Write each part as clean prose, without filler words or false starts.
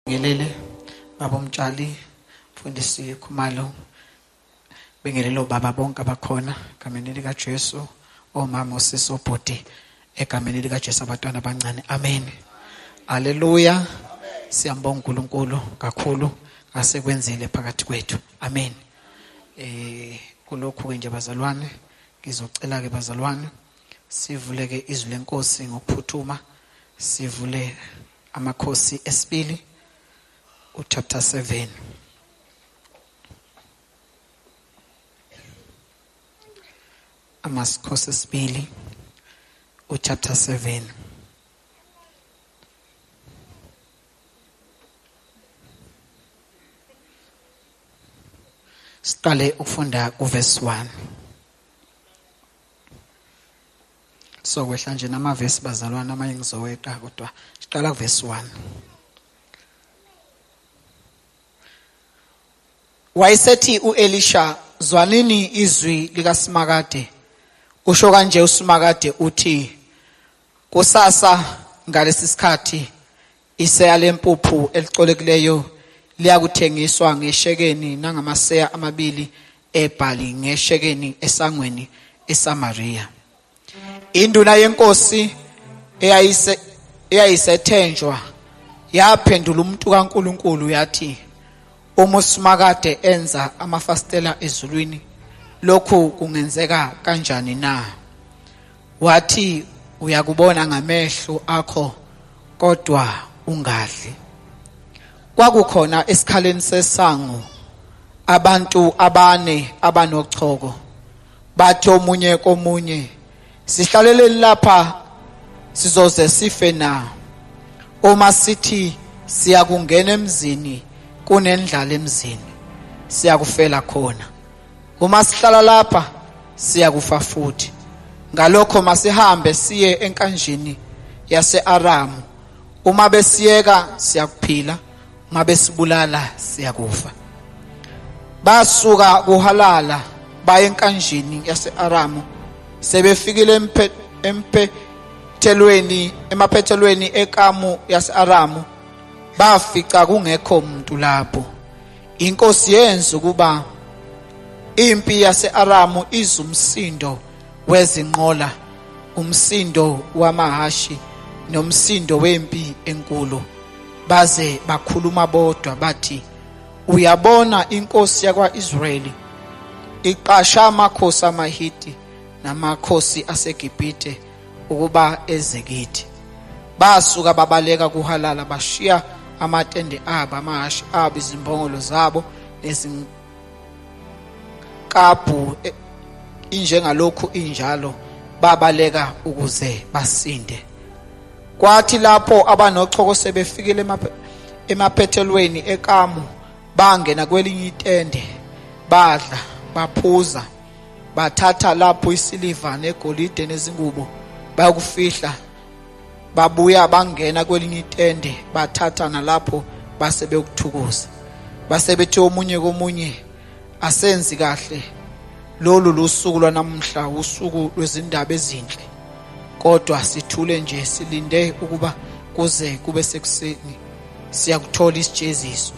Ngelele baba umtshali mfundisi Khumalo bengelelo baba bonke abakhona egameni lika Jesu omama osisi obhuti egameni lika Jesu abantwana abancane amen haleluya siyambonga uNkulunkulu kakhulu asekwenzile phakathi kwethu amen kulokhu ke nje bazalwane ngizocela ke bazalwane sivuleke izwi lenkosi ngokuphuthuma sivule amakhosi esibili chapter 7 Amakhosi esibili chapter 7 Siqale ukufunda kuverse 1 So kwehla nje namavesi bazalwana amanye ngizoweqa kodwa siqala kuverse 1 Wayesethi uElisha zwanini izwi likaSimakade usho kanje uSimakade uthi kusasa ngalesi sikhathi iseya lempuphu elicolekileyo liyakuthengiswa ngeshekeni nangamaseya amabili ebhali ngeshekeni esangweni eSamaria Induna yenkosi eyayisethenjwa yaphendula umuntu kaNkuluNkulu yathi uMusimakade enza amafastela ezulwini lokhu kungenzeka kanjani na wathi uyakubona ngamehlo akho kodwa ungadli kwakukhona esikhaleni sesango abantu abane abanochoko bathi omunye komunye sihlalele lapha sizoze sife na uma sithi siyakungena emzini kunendlala emzini siyakufela khona uma sihlala lapha siyakufa futhi ngalokho masihambe siye enkanjini yase-Aramu uma besiyeka siyakuphila uma besibulala siyakufa basuka kuhalala baye enkanjini yase-Aramu sebefikile emaphethelweni ekamu yase-Aramu bafica kungekho umuntu lapho inkosi yenza ukuba impi yase-Aramu izumsindo wezinqola umsindo wamahashi nomsindo wempi enkulu baze bakhuluma bodwa bathi uyabona inkosi yakwa-Israyeli iqasha amakhosi amaHiti namakhosi aseGibhite ukuba eze kithi basuka babaleka kuhalala bashiya amatende abo amahashi abo izimbongolo zabo nezinkabhu injengalokhu injalo babaleka ukuze basinde kwathi lapho abanochoko sebefikile emaphethelweni ekamu bangena kwelinye itende badla baphuza bathatha lapho isiliva negolide nezingubo bayokufihla babuya bangena kwelinye itende bathatha nalapho base beyokuthukuza base bethi omunye komunye asenzi kahle lolu lusuku lwanamhla usuku lwezindaba ezinhle kodwa sithule nje silinde ukuba kuze kube sekuseni siyakuthola isijeziso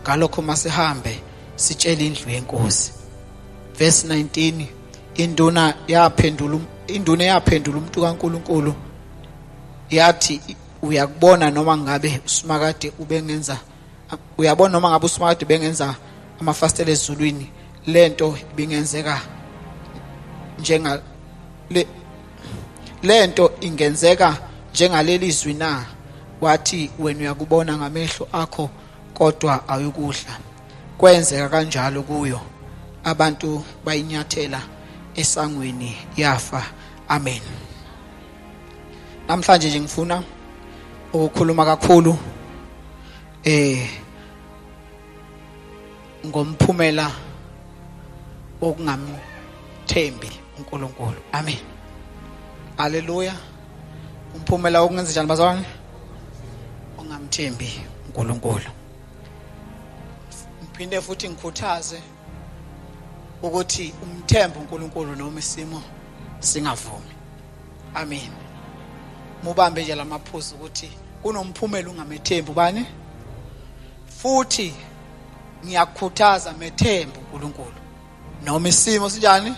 ngalokho masihambe sitshela indlu yenkosi verse 19 induna yaphendula umuntu kaNkuluNkulu yathi uyakubona noma ngabe uSimakade bengenza amafastela ezulwini lento ibingenzeka lento ingenzeka njengaleli zwi na wathi wena uyakubona ngamehlo akho kodwa ayukudla kwenzeka kanjalo kuyo abantu bayinyathela esangweni yafa amen namhlanje nje ngifuna ukukhuluma kakhulu ngomphumela okungamthembi uNkulunkulu amen haleluya umphumela okungenza njani bazalwane ongamthembi uNkulunkulu ngiphinde futhi ngikhuthaze ukuthi umthembe uNkulunkulu noma isimo singavumi amen mubambe nje lamaphuzu ukuthi kunomphumela ungamethembi bani futhi ngiyakukhuthaza methemba uNkulunkulu noma isimo sinjani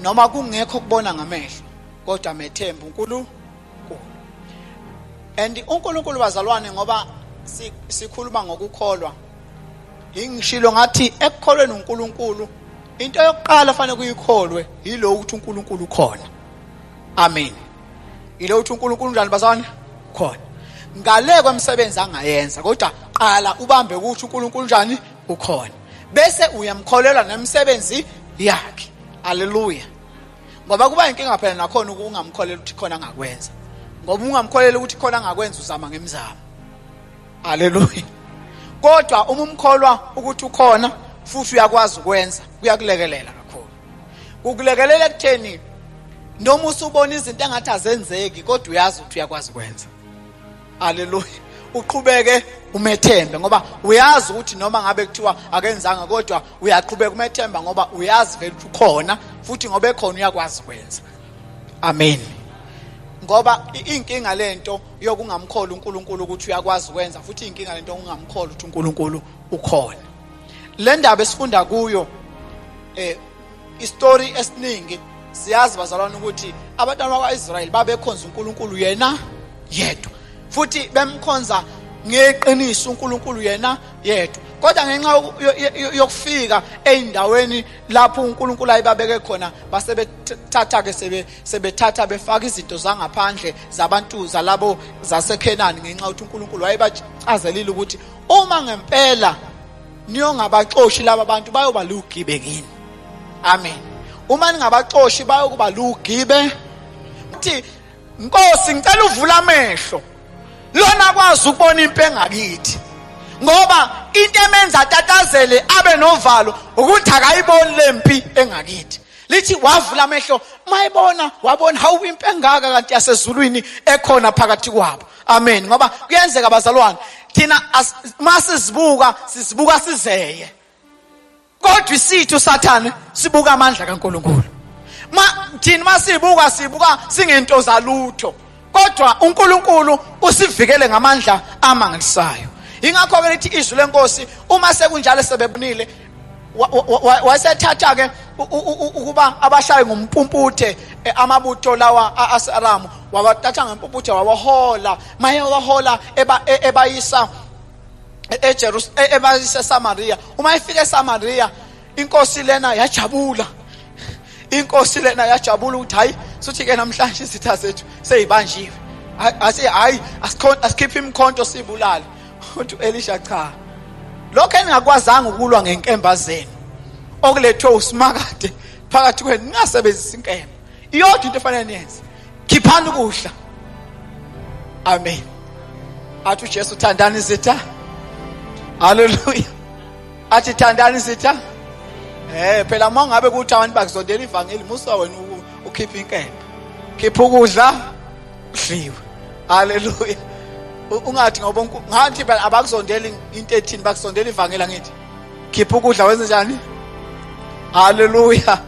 noma kungekho kubona ngamehlo kodwa methemba uNkulunkulu. And uNkulunkulu bazalwane ngoba sikhuluma ngokukholwa ingishilo ngathi ekukholweni uNkulunkulu into yokuqala fanele kuyikholwe yilo ukuthi uNkulunkulu ukhona. Amen. Yilo ukuthi uNkulunkulu njani bazalwane khona. Ngale kwemsebenzi angayenza kodwa qala ubambe ukuthi uNkulunkulu njani ukhona bese uyamkholela nemisebenzi yakhe. Haleluya. Ngoba kuba inkinga phela nakhona ukungamkholela ukuthi khona angakwenza. Ngoba ungamkholela ukuthi khona angakwenza uzama ngemizamo. Haleluya. Kodwa uma umkholwa ukuthi ukhona futhi uyakwazi ukwenza kuyakulekelela kakhulu. Kukulekelela ekutheni noma usubona izinto engathi azenzeki kodwa uyazi ukuthi uyakwazi ukwenza. Haleluya. Uqhubeke umethembe ngoba uyazi ukuthi noma ngabe kuthiwa akenzanga kodwa uyaqhubeka umethemba ngoba uyazi vele ukuthi ukhona futhi ngoba ekhona uyakwazi ukwenza. Amen. Ngoba inkinga lento yokungamkhola uNkulunkulu ukuthi uyakwazi ukwenza futhi inkinga lento ungamkhola ukuthi uNkulunkulu ukhona. Le ndaba esifunda kuyo istory esiningi siyazi bazalwane ukuthi abantwana bakwaIsrayeli babekhonza uNkulunkulu yena yedwa futhi bemkhonza ngeqiniso uNkulunkulu yena yedwa. Kodwa ngenxa yokufika eindaweni lapho uNkulunkulu ayibabeke khona basebethatha ke sebethatha befaka izinto zangaphandle zabantu zalabo zaseKhenani ngenxa ukuthi uNkulunkulu wayebachazelile ukuthi uma ngempela niyongabaxoshi laba bantu bayoba lugibe kini. Amen. Uma ningabaxoshi bayokuba lugibe. Uthi Nkosi ngicela uvula amehlo lona kwazi ukubona impela ngakithi. Ngoba into emenza tatazele abe novalo ukuthi akayiboni lempi engakithi. Lithi wavula amehlo mayibona wabona hawu impi engaka kanti yasezulwini ekhona phakathi kwabo. Amen. Ngoba kuyenzeka bazalwane thina masizibuka sizeye. Kodwa isithu sathane sibuka amandla kaNkulunkulu. Thina masibuka singento zalutho. Kodwa uNkulunkulu usivikele ngamandla amangalisayo. Ingakho ke lithi izwi lenkosi uma sekunjalo sebebonile wasethatha ke ukuba abashaye ngompumputhe amabutho lawa aSaramu wabathatha ngompumputhe wabahola maye wahola ebayisa eJerusalem ebayisa Samaria. Uma ifike eSamaria inkosi lena yajabula. Inkosi lena yajabula ukuthi hayi suthi ke namhlanje isitha sethu seyibanjiwe. Hayi asikhiphe imkhonto sibulale. Uthi Elisha cha. Lokho engingakwazanga ukulwa ngenkemba zenu okulethwe usimakade phakathi kwenu ningasebenzisa inkemba. Iyodwa into efanele niyenze. Khiphani ukudla. Amen. Athi uJesu thandani zitha. Hallelujah. Athi thandani zitha. Phela mangabe kuthi abantu bakuzondela ivangeli musa wena ukhipha inkemba. Khipha ukudla udliwe. Hallelujah. Ungathi ngoba ngathi phela abakuzondeli into ethini bakuzondela ivangeli ngithi khipha ukudla wenze njani. Hallelujah.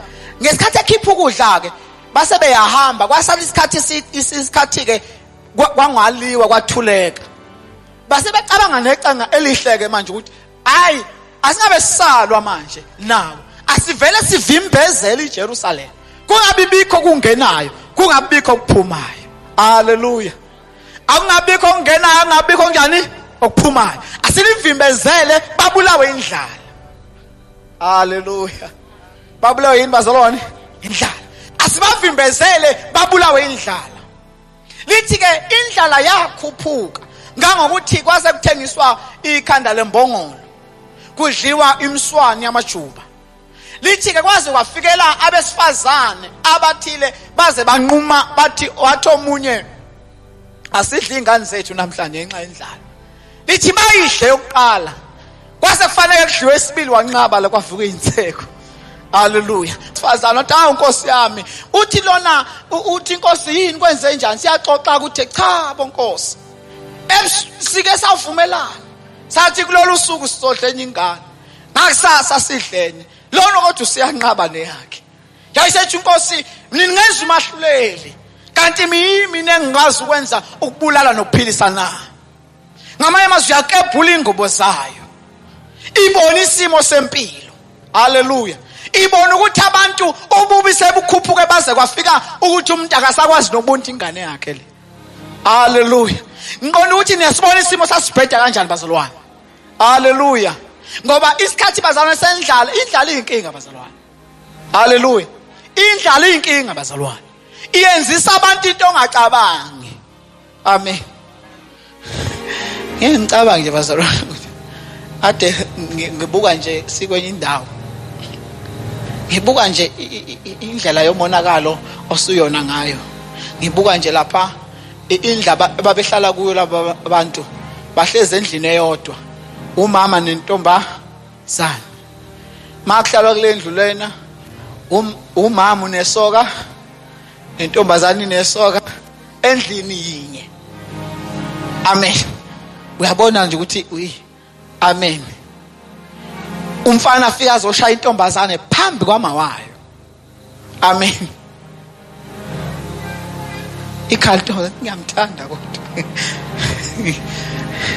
Ngesikhathi ekhipha ukudla ke base beyahamba kwasala isikhathi ke kwangaliwa kwathuleka. Base becabanga necanga elihleke manje ukuthi hayi asingabe sisalwa manje nawo asivele sivimbezela iJerusalem kungabibikho kungenayo kungabikho okuphumayo. Hallelujah. Akungabikho ongenayo angabikho njani okuphumayo asilivimbezele babulawe indlala. Hallelujah. Babulawe yini bazalwane indlala asibavimbezele babulawe indlala. Lithi ke indlala yakhuphuka ngangokuthi kwase kuthengiswa ikhanda lembongolo kudliwa imswani yamajuba. Lithi ke kwaze kwafikela abesifazane abathile baze banquma bathi wathi omunye asidli ingane zethu namhlanje ngenxa yendlala. Lithi bayidle yokuqala kwase kufanele kudliwe isibili wanqaba la kwavuka inseko. Hallelujah. Sifazana uthi hawu Nkosi yami uthi lona uthi Nkosi yini kwenze njani siyaxoxa ukuthi cha bonkosi sike savumelana sathi kulolu suku sizodla enye ingane ngakusasa sidlene lona kodwa usiyanqaba neyakhe. Yayisethi Nkosi mina ngenza umahluleli kanti mina engikwazi ukwenza ukubulala nokuphilisa na. ngamanye amazwi yakebhula ingubo zayo, ibona isimo sempilo. Haleluya. Ibona ukuthi abantu ububi sebukhuphuke baze kwafika ukuthi umuntu akasakwazi nobuntu ingane yakhe le. Haleluya. Ngibona ukuthi niyasibona isimo sasibheda kanjani bazalwane. Haleluya. Ngoba isikhathi bazalwane sendlala, indlala iyinkinga bazalwane. Haleluya. Indlala iyinkinga bazalwane. Iyenzisa abantu into ongacabangi. Amen. Ngicabanga nje bazalwane ukuthi ade ngibuka nje sikwenye indawo. Ngibuka nje indlela yomonakalo osuyona ngayo. Ngibuka nje lapha indaba babehlala kuyo laba abantu bahleze endlini eyodwa, umama nentombazana. Makuhlalwa kule ndlu lena, umama unesoka, nentombazana inesoka endlini yinye. Amen. Uyabona nje ukuthi amen. Umfana afika azoshaya intombazane phambi kwamawayo. Amen. Ikhalto ngiyamthanda kodwa.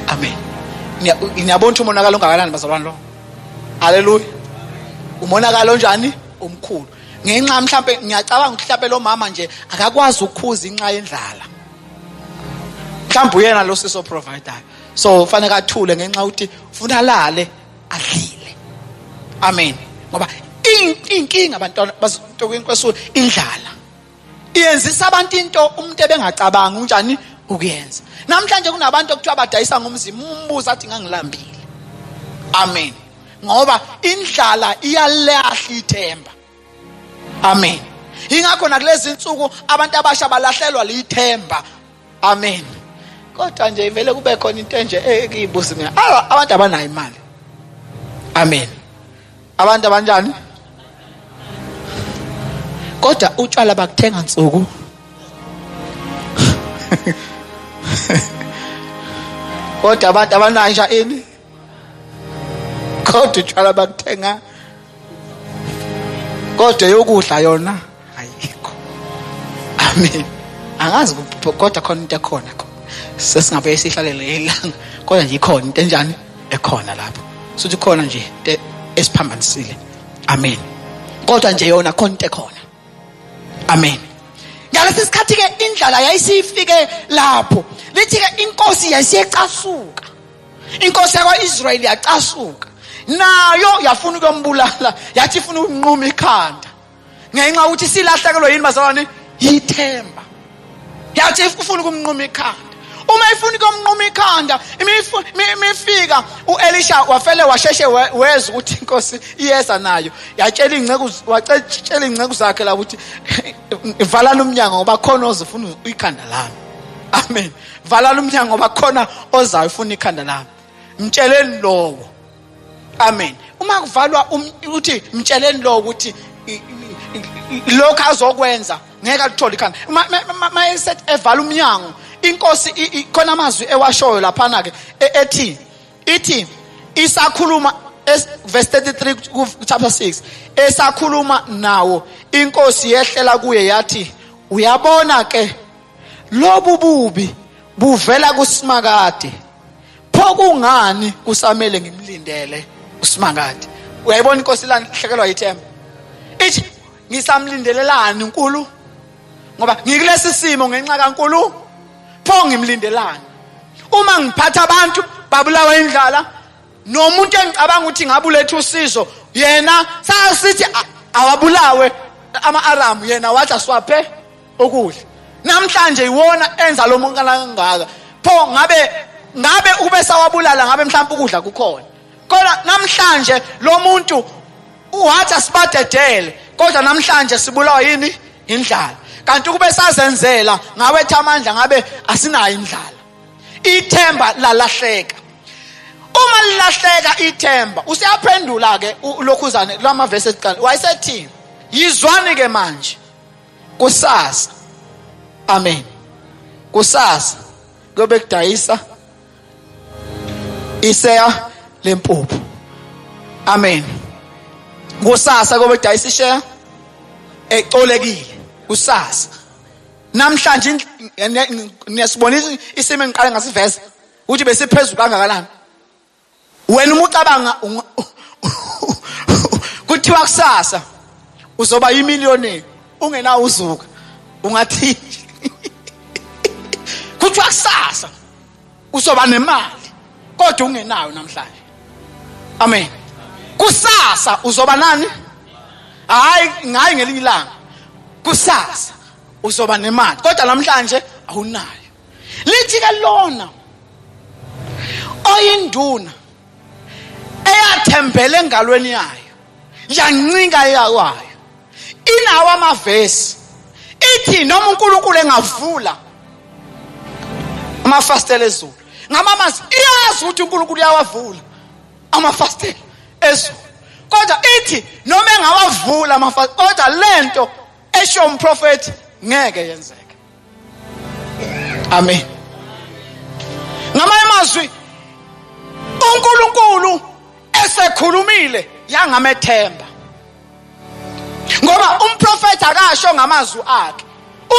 Amen. Ngiyabona umonakalo ongakanani bazalwane lo. Haleluya. Umonakalo njani? Omkhulu. Ngenxa mhlambe ngiyacabanga ukuthi mhlambe lo mama nje akakwazi ukukhuza inxa yendlala. Mhlambe uyena lo siso provider. So ufanele athule ngenxa ukuthi ufuna alale adlile. Amen. Ngoba inkinga abantwana bazintokweni kwesulu indlala. Iyenzisa abantu into umuntu ebengacabanga unjani ukuyenza. Namhlanje kunabantu okuthiwa badayisa ngomzimba, umbuza athi ngangilambile. Amen. Ngoba indlala iyalahla ithemba. Amen. Ingakho nakulezi insuku abantu abasha balahlelwa lithemba. Amen. Kodwa nje ivele kube khona into nje ekiyibuza mina. Abantu abanayo imali. Amen. Abantu abanjani? Kodwa utshwala bakuthenga nsuku. Kodwa abantu abanayo ini. Kodwa utshwala bakuthenga. Kodwa yokudla yona ayikho. Amen. Angazi kodwa khona into ekhona khona. Sesingabe sihlalele ilanga. Kodwa nje ikhona into enjani ekhona lapho. Suthi khona nje into esiphambanisile. Amen. Kodwa nje yona khona into ekhona. Amen. Ngalesi sikhathi ke indlala yayisifike lapho. Lithi ke inkosi yayisecasuka. Inkosi yakwaIsrayeli yacasuka. Nayo yafuna ukumbulala, yathi ifuna ukunquma ikhanda. Ngenxa ukuthi silahlekelwe yini bazalwane? Yithemba. Yathi ifuna ukunquma ikhanda. Uma ifuna ukumnquma ikhanda, imifika uElisha wafele washeshe weza ukuthi inkosi iyeza nayo. Yatshela ingceku zakhe la ukuthi valana umnyango ngoba khona ozifuna ikhanda lami. Amen. Valana umnyango ngoba khona ozayo ufuna ikhanda lami. Mtsheleni lowo. Amen. Uma kuvalwa uthi mtsheleni lowo ukuthi lokho azokwenza ngeke akuthole ikhanda. Uma esethi evala umnyango, inkosi khona amazwi ewashoyo lapha na ke ithi isakhuluma verse 33 ku chapter 6 esakhuluma nawo inkosi yehlela kuye yathi uyabona ke lobu bubi buvela kuSimakade pho kungani kusamele ngimlindele uSimakade. Uyayibona inkosi lahlekelwa yithemba ithi ngisamlindelelani uNkulu ngoba ngikulesi simo ngenxa kaNkulu pho ngimlindelani. Uma ngiphatha abantu babulawa indlala nomuntu engicabanga ukuthi ngabulethe usizo yena sasithi awabulawe ama-Aramu yena wathi aswaphe ukudla. Namhlanje iwona enza lo monkala kangaka pho ngabe ube sawabulala ngabe mhlawumbe ukudla kukhona. Kodwa namhlanje lo muntu uwathi asibadedele kodwa namhlanje sibulawa yini? Indlala. Kanti kube sazenzela ngawe thamandla ngabe asinayo indlala. Ithemba lalahleka. Uma lilahleka ithemba usiyaphendula ke lokhuzane lama verse eqala wayesethi yizwani ke manje kusasa. Amen. Kusasa gobe kudayisa iseya lempuphu. Amen. Kusasa gobe kudayisa isheya ecolekile. Kusasa namhlanje niyasibonisa isimo engiqale ngasivese uthi besiphezulu kangakanani. Wena umucabanga kuthiwa kusasa uzoba yimiliyoni ungenawo uzuka ungathi kuthiwa kusasa uzoba nemali kodwa ungenayo namhlanje. Amen. Kusasa uzoba nani? Hayi ngelinye ilanga. Kusasa uzoba nemali kodwa namhlanje awunayo. Lithi ke lona oyinduna eyathembele engalweni yayo yancinga yayo inawo amavesi ithi noma uNkulunkulu engavula amafastela ezulu ngamamazi iyazi ukuthi uNkulunkulu uyawavula amafastela ezulu kodwa ithi noma engawavula amafastela kodwa lento esho umprofeti ngeke yenzeke. Amen. Ngamanye amazwi uNkulunkulu esekhulumile yangamethemba ngoba umprofeti akasho ngamazwi akhe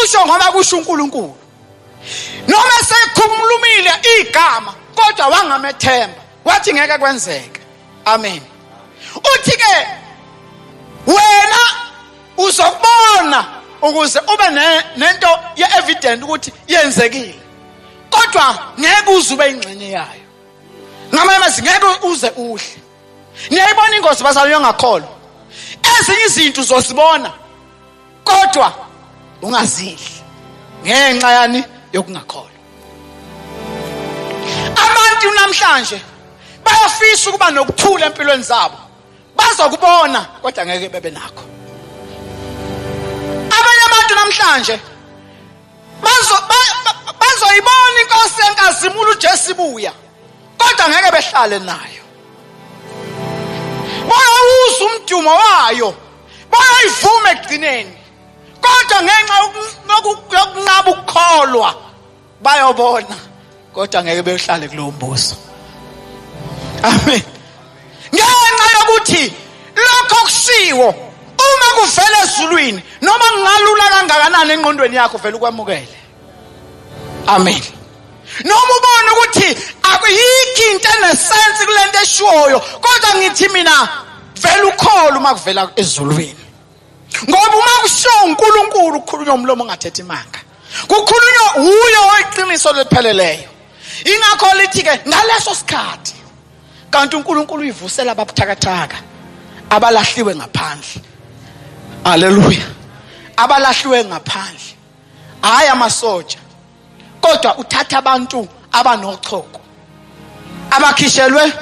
usho ngoba kusho uNkulunkulu. Noma esekhulumile igama kodwa wangamethemba wathi ngeke kwenzeke. Amen. Uthi ke wena uzokubona ukuze ube nento ye-evidence ukuthi yenzekile kodwa ngeke uzube ingxenye yayo. Ngamanye amazwi ngeke uze uhle. Niyayibona ingozi bazalwane yongakholwa. Ezinye izinto uzosibona kodwa ungazidli ngenxa yani yokungakholwa. Abantu namhlanje bayafisa ukuba nokuthula empilweni zabo. Bazokubona kodwa ngeke bebe nakho. Abanye abantu namhlanje bazoyibona inkosi enkazimula uJesu ibuya kodwa ngeke behlale nayo. Bayawuza umdumo wayo bayayivuma ekugcineni kodwa ngenxa yokunqaba ukukholwa bayobona kodwa ngeke behlale kulowo mbuso. Amen. Ngenxa yokuthi lokho kushiwo uma kuvela ezulwini noma ngalula kangakanani engqondweni yakho vele ukwamukele. Amen. Noma ubona ukuthi akuyikho into enesense kulento eshoyo kodwa ngithi mina vele ukholo uma kuvela ezulwini. Ngoba uma kusho uNkulunkulu ukukhulunywa umlomo ongathethi imanga. Kukhulunywa uyo oyiqiniso lepheleleyo. Ingakho lithi ke ngaleso sikhathi kanti uNkulunkulu uyivusela ababuthakathaka abalahliwe ngaphandle. Haleluya. Abalahliwe ngaphandle. Hayi amasoja. Kodwa uthatha abantu abanochoko abakhishelwe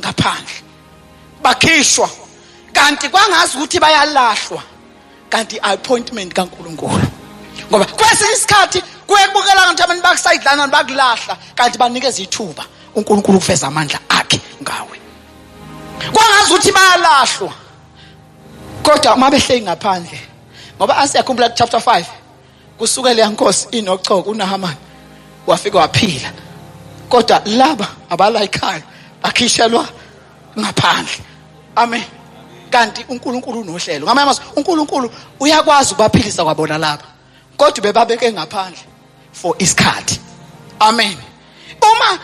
ngaphandle. Bakhishwa kanti kwangazi ukuthi bayalahlwa kanti appointment kaNkulunkulu. Ngoba kwesinye isikhathi kuyebukela ngathi abantu bakusayidlana bakulahla kanti banikeza ithuba uNkulunkulu ukuveza amandla akhe ngawe. Kwangazi ukuthi bayalahlwa kodwa uma behleli ngaphandle ngoba asiyakhumbula chapter 5 kusukela yankosi inochoko uNahamani wafika waphila kodwa laba abala ekhaya bakhishelwa ngaphandle. Amen. Kanti uNkulunkulu unohlelo. Ngamanye amazwi uNkulunkulu uyakwazi ukubaphilisa kwabona laba kodwa bebabeke ngaphandle for isikhathi. Amen. Uma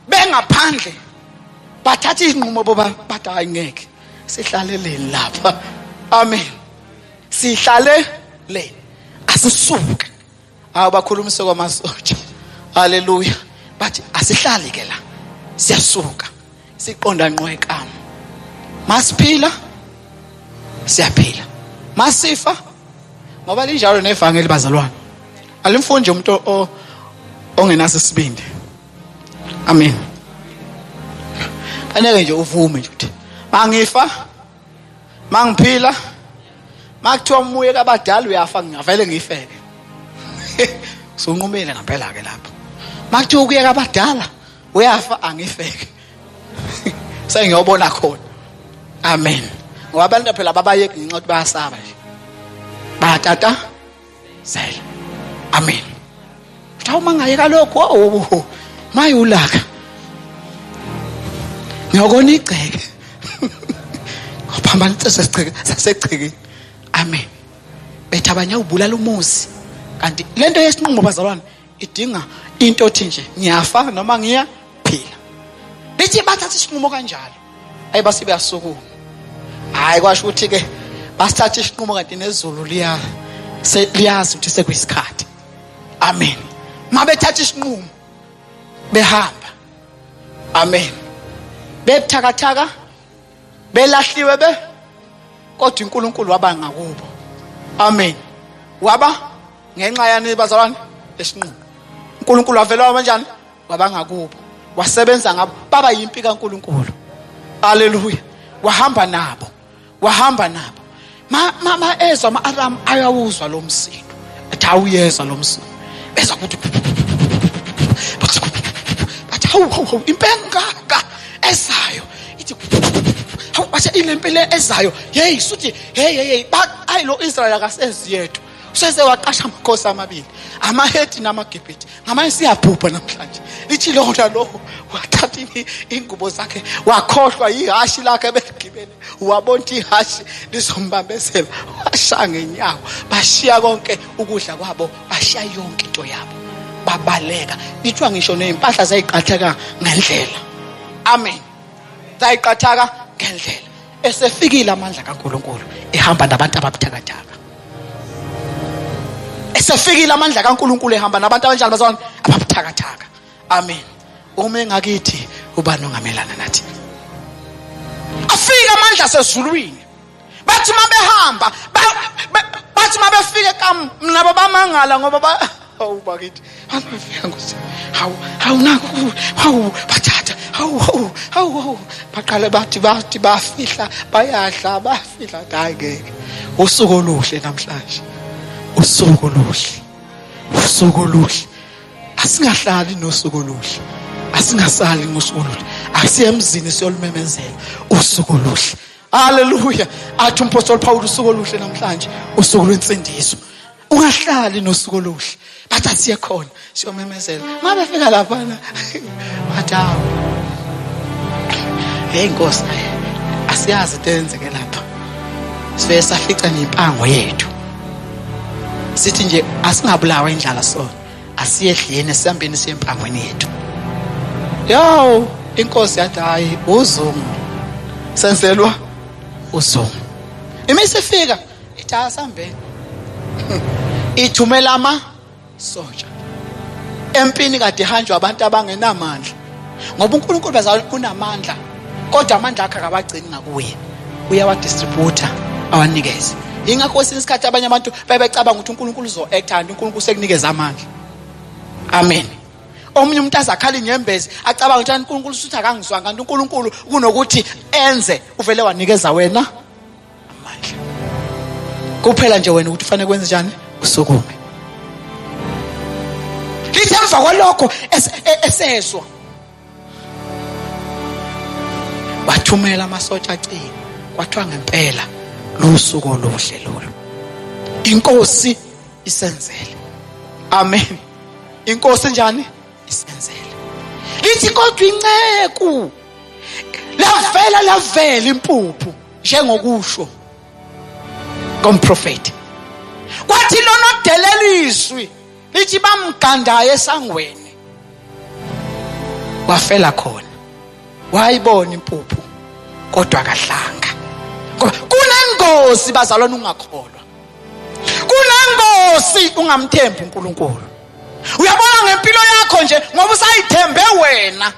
bengaphandle bathatha izinqumo boba bathi ayingeke sihlaleleni lapha. Amen. Sihlalele asisuke. Abakhulumise kwamasotsha. Haleluya. Bathi asihlali ke la. Siyasuka. Siqonda ngqo ekama. Masiphila siyaphila. Masifa ngoba linjalo nevangeli bazalwane. Alimfundi nje umuntu ongenaso isibindi. Amen. Aneke nje uvume nje ukuthi mangifa mangiphila makuthiwa umoya kabadala uyafa ngavele ngifeke. Sonqumele ngempela ke lapho. Makuthiwa ukuyeka abadala uyafa angifeke. Sengiyobona khona. Amen. Ngoba abantu phela babayeki ngenxa ukuthi bayasaba nje. Batata sele. Amen. Uthawu mangayeka lokho mayulaka. Ngiyokona igceke. Ngophambana sasecheke. Amen. Bethabanya ubulala umuzi. Kanti lento yesinqumo bazalwane idinga into othi nje ngiyafa noma ngiya ukuphila. Lithi bathatha isinqumo kanjalo. Ayi basibe yasukuma. Hayi kwasho ukuthi ke basithatha isinqumo kanti nezulu liyazi ukuthi sekuyisikhathi. Amen. Mabethatha isinqumo behamba. Amen. Bebuthakathaka belahliwe kodwa uNkulunkulu waba ngakubo. Amen. Waba ngenxa yani bazalwane lesinqumo. uNkulunkulu wavela kanjani? Waba ngakubo. Wasebenza ngabo. Baba yimpi kaNkulunkulu. Hallelujah. Wahamba nabo. Mama ezwa ama-alarm ayawuzwa lo msindo. Athi awuyezwa lo msindo. Bezwa ukuthi bathi hawu impengaka ezayo. Ithi bathi ilempile ezayo. Hey suthi hey ayi lo Israel akasezi yethu. Useze waqasha amakhosi amabili. Amaheti namaGibhithe. Ngamanye siyabhubha namhlanje. Lithi lona lo wathatha ingubo zakhe wakhohlwa ihashi lakhe beligibele. Wabonta ihashi lizombambezela. Washaya ngenyawo. Bashiya konke ukudla kwabo. Bashiya yonke into yabo. Babaleka. Lithiwa ngisho nezimpahla zayiqatheka ngendlela. Amen. Zayiqatheka ngendlela. Esefikile amandla kaNkulunkulu ehamba nabantu ababuthakathaka. Esefikile amandla kaNkulunkulu ehamba nabantu abanjalo bazalwane ababuthakathaka. Amen. Uma engakithi ubani ongamelana nathi? Afika amandla sezulwini. Bathi mabehamba bathi mabefika nabo bamangala ngoba hawu bakithi bafika ngosi hawu naku bathatha hawu baqala bathi bafihla bayahla hayi ngeke. Usuku oluhle namhlanje. Usuku oluhle. Asingahlali nosuku oluhle. Asingasali ngosuku oluhle. Asiye emzini siyolumemezela usuku oluhle. Hallelujah. Athi umpostoli Paul usuku oluhle namhlanje, usuku lwensindiso. Ungahlali nosuku oluhle. Bathi asiye khona siyomemezela. Ngabe fika lapha bathi hawo. Hey Nkosi, asiyazi into eyenzeke lapha. Sibe safica nempango yethu. Sithi nje asingabulawa indlala sona. Asiyedleni sihambeni siye empangweni yethu. Yo, inkosi yathi hayi uzungu. Senzelwa uzungu. Imisifika ithi asambeni. Ithumela amasotsha. Empini kade hanjwa abantu abangenamandla. Ngoba uNkulunkulu bazalwa unamandla. Kodwa amandla akhe akabagcini ngakuye. Uyawadistributor awanikeze. Ingakho isikhathi abanye abantu bebecabanga ukuthi uNkulunkulu uzo-acta, uNkulunkulu sekunikeza amandla. Amen. Omunye umuntu azakhala inyembezi acabanga ukuthi uNkulunkulu usuthi akangizwa kanti uNkulunkulu kunokuthi enze uvele wanikeza wena amandla. Kuphela nje wena ukuthi ufanele kwenze njani? Usukume. Lithi emva kwalokho esezwa wathumela amasotsha acini. Kwathiwa ngempela lusuku oluhle lolu. Inkosi isenzele. Amen. Inkosi njani? Isenzele. Lithi kodwa inceku lavela impuphu njengokusho komprofeti. Kwathi lona deleliswi lithi bamgandaye esangweni. Wafela khona. Wayibona impuphu kodwa akadlanga. Kunengozi bazalwana ungakholwa. Kunengozi ungamthembi uNkulunkulu. Uyabona ngempilo yakho nje ngoba usayithembe wena.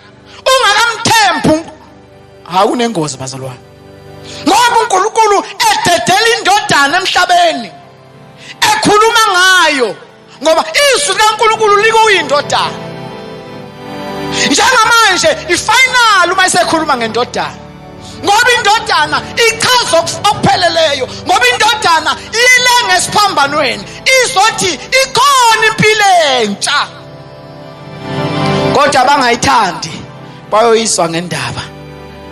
Ungakamthembi. Hawu kunengozi bazalwana. Ngoba uNkulunkulu ededela indodana emhlabeni. Ekhuluma ngayo ngoba izwi likaNkulunkulu likuyindodana. Njengamanje ifinal uma isekhuluma ngendodana. Ngoba indodana ichaza okupheleleyo. Ngoba indodana ile ngesiphambanweni izothi ikhona impilo entsha. Kodwa abangayithandi bayoyizwa ngendaba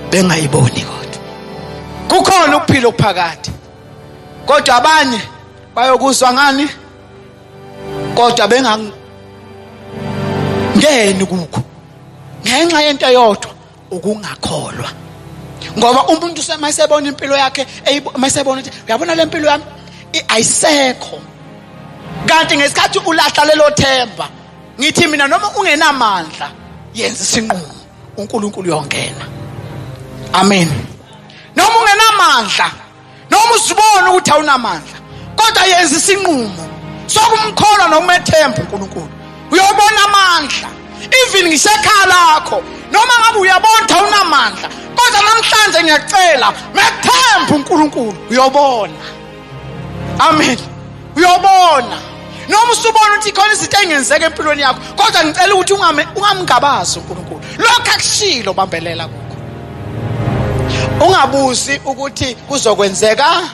bengayiboni kodwa. Kukhona ukuphila okuphakade. Kodwa abanye bayokuzwa ngani? Kodwa bengangeni kukho. Ngenxa yento eyodwa ukungakholwa. Ngoba umuntu semayisebona impilo yakhe mayisebona ukuthi uyabona le mpilo yami ayisekho. Kanti ngesikhathi ulahla lelo themba ngithi mina noma ungenamandla yenza isinqumo uNkulunkulu uyongena. Amen. Noma ungenamandla, noma uzibona ukuthi awunamandla, kodwa yenza isinqumo sokumkholwa nokumethemba uNkulunkulu. Uyobona amandla. Even ngisekhaya lakho, noma ngabe uyabona ukuthi awunamandla, kodwa namhlanje ngiyacela methemba uNkulunkulu, uyobona. Amen. Uyobona. Noma usubona ukuthi khona izinto engenzeka empilweni yakho, kodwa ngicela ukuthi ungamgabazi uNkulunkulu. Lokho akushilo bambelela kukho. Ungabuzi ukuthi kuzokwenzeka,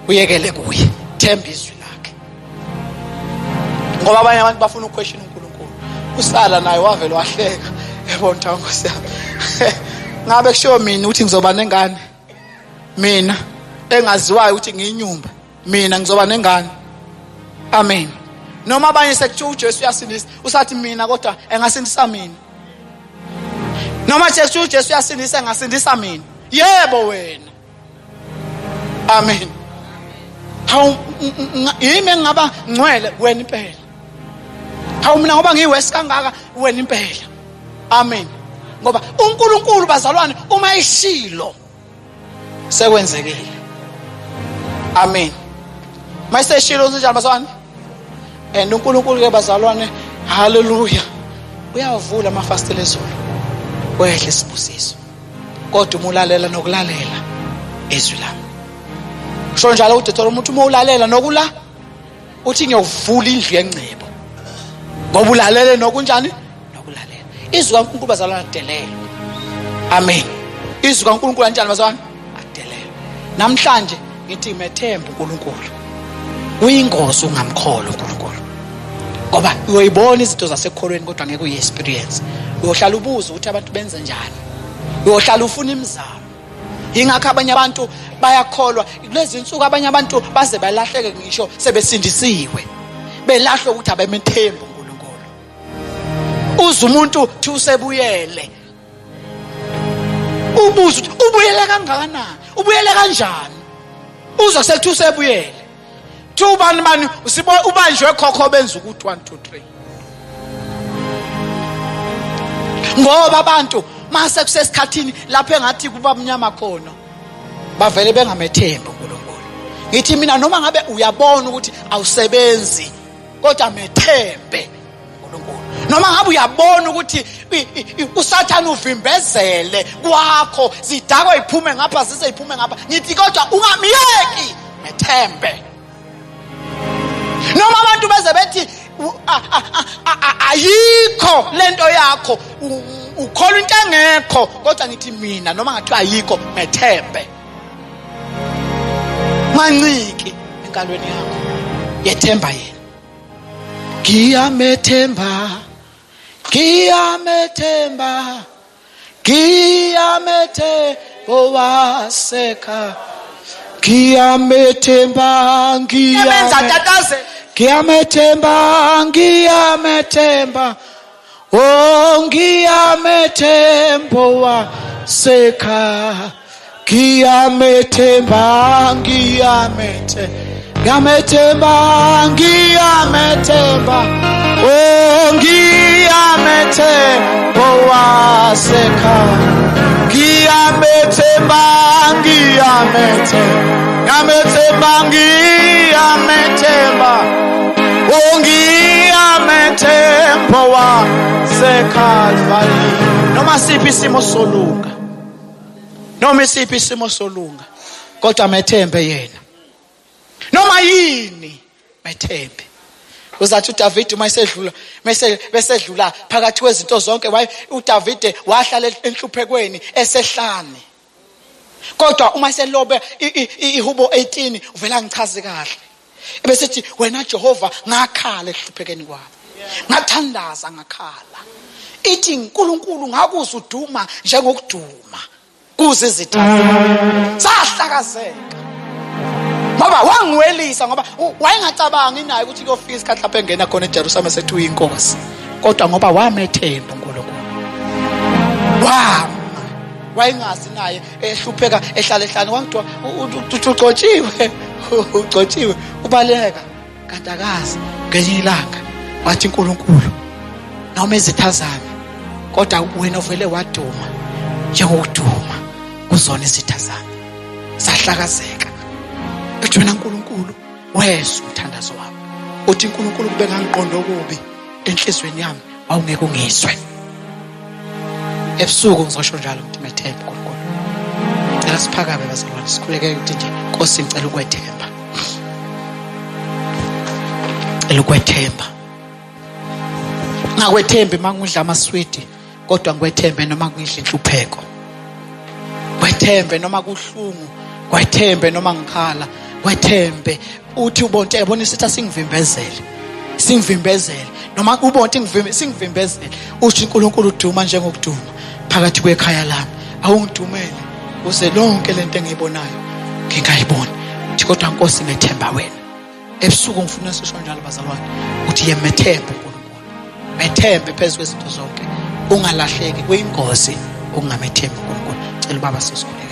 uyekele kuye. Themba izwi lakhe. Ngoba abanye abantu bafuna ukwestion uNkulunkulu. Usala naye wavela wahleka. Yebo Ntango siyami. Ngabe kusho mina ukuthi ngizoba nengane. Mina engaziwayo ukuthi ngiyinyumba. Mina ngizoba nengane. Amen. Noma abanye sekuthi uJesu uyasindisa, usathi mina kodwa engasindisa mina. Noma sekuthi uJesu uyasindisa engasindisa mina. Yebo wena. Amen. Hawu yimi engaba ngcwele wena impela. Hawu mina ngoba ngiyiwesi kangaka wena impela. Amen. Ngoba uNkulunkulu bazalwane uma ishilo sekwenzekile. Amen. Mayiseshilo njalo bazalwane. uNkulunkulu ke bazalwane, haleluya. Uyavula amafastela ezulu. Wehle sibusiso. Kodwa umulalela nokulalela izwi lami. Sho njalo uDetoro umuntu uma ulalela nokula uthi ngiyovula indlu yencebo. Ngoba ulalele nokunjani? Nokulalela. Izwi kaNkulunkulu bazalwane adelele. Amen. Izwi kaNkulunkulu anjani bazalwane? Adelele. Namhlanje ngithi ngimethemba uNkulunkulu. Uyingozi ungamkholwa uNkulunkulu. Ngoba uyoyibona izinto zasekholweni kodwa ngeke uyi-experience. Uyohlala ubuza ukuthi abantu benze njani. Uyohlala ufuna imizamo. Ingakho abanye abantu bayakholwa kulezi insuku, abanye abantu baze balahleke ngisho sebesindisiwe. Belahlwe ukuthi abemethemba uNkulunkulu. Uza umuntu thi usebuyele. Ubuza ukuthi ubuyele kangakanani? Ubuyele kanjani? Uza sekuthi usebuyele. Ubani mani ubanjwe khokho benza ukuthi 1 2 3. Ngoba abantu mase kusesikhathini lapho engathi kuba mnyama khona, bavele bengamethemba uNkulunkulu. Ngithi mina noma ngabe uyabona ukuthi awusebenzi, kodwa methembe uNkulunkulu. Noma ngabe uyabona ukuthi uSathane uvimbezele kwakho, zidakwa iphume ngapha zise iphume ngapha, ngithi kodwa ungamiyeki, methembe. Noma abantu beze bethi ayikho lento yakho, ukholwa into engekho, kodwa ngithi mina noma ngathiwa ayikho, methembe. Manciki enkalweni yakho, yethemba yena. Ngiyamethemba, ngiyamethemba, ngiyamethemba owaseka. Ngiyamethemba, ngiyamethemba, ngiyamethemba, oh ngiyamethemba waseka. Ngiyamethemba, ngiyamethemba, ngiyamethemba, oh ngiyamethemba waseka. Ngiyamethemba, ngiyamethemba, ngiyamethemba, oh ngiyamethemba waseKalvari. Noma siphi isimo solunga, noma siphi isimo solunga, kodwa methembe yena. Noma yini methembe. Uzathi uDavid uma besedlula phakathi kwezinto zonke, uDavid wahlala enhluphekweni esehlane. Kodwa uma selobe ihubo 18 uvela ngichaze kahle. Ebesithi wena Jehova ngakhala ehluphekeni kwami. Ngathandaza ngakhala. Ithi uNkulunkulu ngakuzwa uduma njengokuduma kuze izithazi. Sahlakazeka. Ngoba wangiwelisa, ngoba wayengacabangi naye ukuthi kuyofika isikhathi lapho engena khona eJerusalema sethu uyinkosi. Kodwa ngoba wamethemba uNkulunkulu. Wayengazi naye ehlupheka ehlala ehlane, kwakuthiwa ugcotshiwe ubaleka kantakazi ngenye ilanga wathi uNkulunkulu noma izitha zami kodwa wena uvele waduma njengokuduma kuzona izitha zami sahlakazeka. Ethi wena uNkulunkulu wezwa umthandazo wami. Uthi uNkulunkulu kube ngangiqondo okubi enhlizweni yami awungeke ungizwe. Ebusuku ngizosho njalo ukuthi methemba uNkulunkulu. Ngicela siphakame bazalwane sikhuleke ukuthi nje Nkosi ngicela ukwethemba. Elokwethemba. Ngakwethemba mangidla amaswidi kodwa ngikwethembe noma ngidla inhlupheko. Kwethembe noma kuhlungu, kwethembe noma ngikhala, kwethembe uthi ubonke yabona isithi singivimbezele. Singivimbezele noma ubonke singivimbezele. Uthi uNkulunkulu uduma njengokuduma phakathi kwekhaya lami. Awungidumele uze lonke lento engiyibonayo ngingayiboni.Thi kodwa Nkosi ngethemba wena. Ebusuku ngifuna sisho njalo bazalwane uthi yemethembe uNkulunkulu. Methembe phezulu kwezinto zonke. Ungalahleki kuyingozi ukungamethembi uNkulunkulu. Cela baba sisikhuleke.